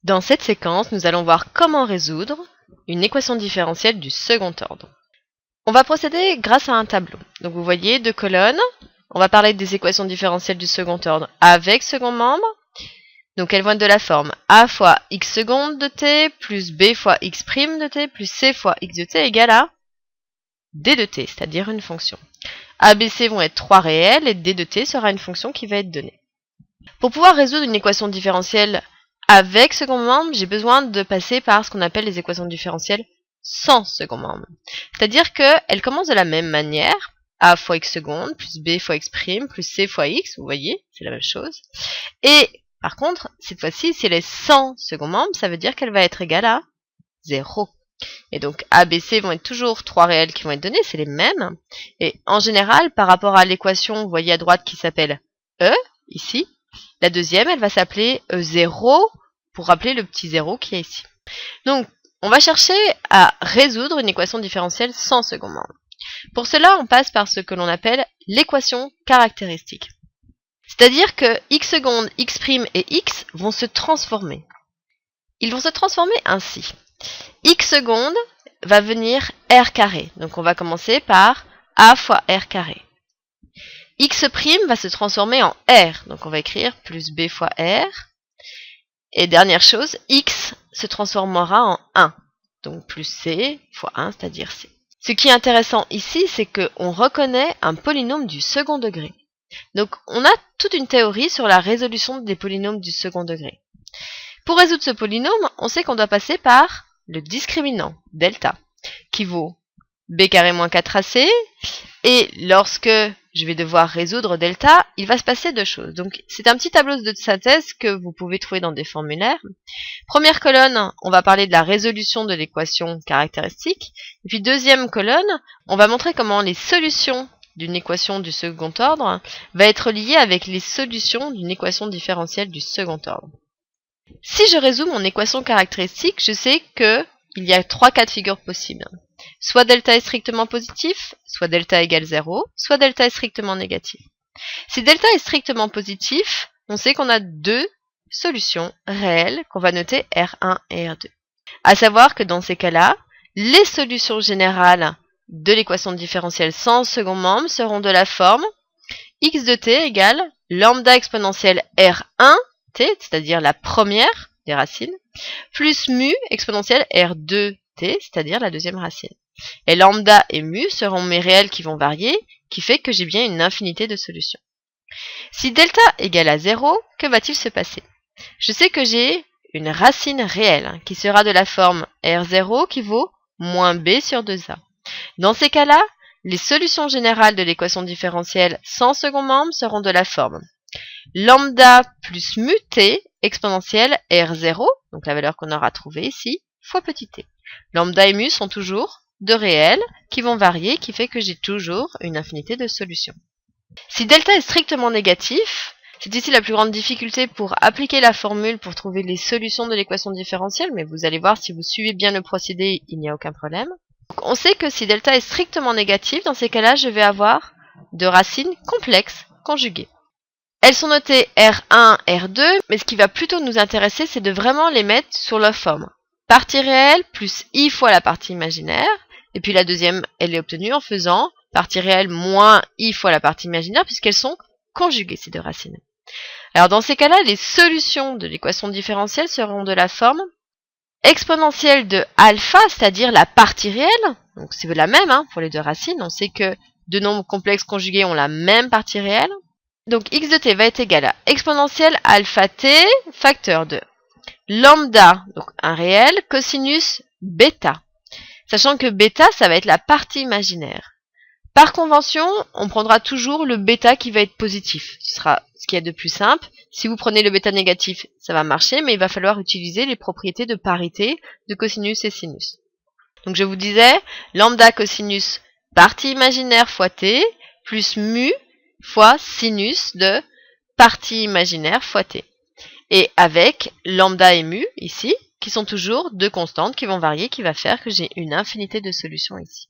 Dans cette séquence, nous allons voir comment résoudre une équation différentielle du second ordre. On va procéder grâce à un tableau. Donc vous voyez, deux colonnes. On va parler des équations différentielles du second ordre avec second membre. Donc elles vont être de la forme a fois x seconde de t plus b fois x prime de t plus c fois x de t égale à d de t, c'est-à-dire une fonction. A, B, C vont être trois réels et d de t sera une fonction qui va être donnée. Pour pouvoir résoudre une équation différentielle avec second membre, j'ai besoin de passer par ce qu'on appelle les équations différentielles sans second membre. C'est-à-dire qu'elles commencent de la même manière, a fois x seconde, plus b fois x prime, plus c fois x, vous voyez, c'est la même chose. Et par contre, cette fois-ci, si elle est sans second membre, ça veut dire qu'elle va être égale à 0. Et donc a, b, c vont être toujours trois réels qui vont être donnés, c'est les mêmes. Et en général, par rapport à l'équation, vous voyez à droite qui s'appelle E, ici, la deuxième, elle va s'appeler E0, pour rappeler le petit 0 qui est ici. Donc, on va chercher à résoudre une équation différentielle sans second membre. Pour cela, on passe par ce que l'on appelle l'équation caractéristique. C'est-à-dire que x seconde, x prime et x vont se transformer. Ils vont se transformer ainsi. X seconde va venir r carré. Donc on va commencer par a fois r carré. X prime va se transformer en r. Donc on va écrire plus b fois r. Et dernière chose, x se transformera en 1. Donc plus c fois 1, c'est-à-dire c. Ce qui est intéressant ici, c'est qu'on reconnaît un polynôme du second degré. Donc on a toute une théorie sur la résolution des polynômes du second degré. Pour résoudre ce polynôme, on sait qu'on doit passer par le discriminant, delta, qui vaut b carré moins 4ac. Et lorsque je vais devoir résoudre delta, il va se passer deux choses. Donc c'est un petit tableau de synthèse que vous pouvez trouver dans des formulaires. Première colonne, on va parler de la résolution de l'équation caractéristique. Et puis deuxième colonne, on va montrer comment les solutions d'une équation du second ordre va être liée avec les solutions d'une équation différentielle du second ordre. Si je résous mon équation caractéristique, je sais qu'il y a trois cas de figure possibles. Soit delta est strictement positif, soit delta égale 0, soit delta est strictement négatif. Si delta est strictement positif, on sait qu'on a deux solutions réelles qu'on va noter R1 et R2. À savoir que dans ces cas-là, les solutions générales de l'équation différentielle sans second membre seront de la forme x de t égale lambda exponentielle R1 t, c'est-à-dire la première des racines, plus mu exponentielle R2 t, c'est-à-dire la deuxième racine. Et lambda et mu seront mes réels qui vont varier, qui fait que j'ai bien une infinité de solutions. Si delta égale à 0, que va-t-il se passer? Je sais que j'ai une racine réelle qui sera de la forme R0 qui vaut moins b sur 2a. Dans ces cas-là, les solutions générales de l'équation différentielle sans second membre seront de la forme lambda plus mu t exponentielle R0, donc la valeur qu'on aura trouvée ici, fois petit t. Lambda et mu sont toujours deux réels qui vont varier, qui fait que j'ai toujours une infinité de solutions. Si delta est strictement négatif, c'est ici la plus grande difficulté pour appliquer la formule pour trouver les solutions de l'équation différentielle, mais vous allez voir, si vous suivez bien le procédé, il n'y a aucun problème. Donc, on sait que si delta est strictement négatif, dans ces cas-là, je vais avoir deux racines complexes conjuguées. Elles sont notées R1, R2, mais ce qui va plutôt nous intéresser, c'est de vraiment les mettre sur leur forme. Partie réelle plus i fois la partie imaginaire, et puis la deuxième, elle est obtenue en faisant partie réelle moins i fois la partie imaginaire, puisqu'elles sont conjuguées, ces deux racines. Alors dans ces cas-là, les solutions de l'équation différentielle seront de la forme exponentielle de alpha, c'est-à-dire la partie réelle, donc c'est la même pour les deux racines, on sait que deux nombres complexes conjugués ont la même partie réelle. Donc x de t va être égal à exponentielle alpha t facteur de lambda, donc un réel, cosinus bêta. Sachant que bêta, ça va être la partie imaginaire. Par convention, on prendra toujours le bêta qui va être positif. Ce sera ce qu'il y a de plus simple. Si vous prenez le bêta négatif, ça va marcher, mais il va falloir utiliser les propriétés de parité de cosinus et sinus. Donc je vous disais, lambda cosinus partie imaginaire fois t, plus mu fois sinus de partie imaginaire fois t. Et avec lambda et mu, ici, qui sont toujours deux constantes qui vont varier, qui va faire que j'ai une infinité de solutions ici.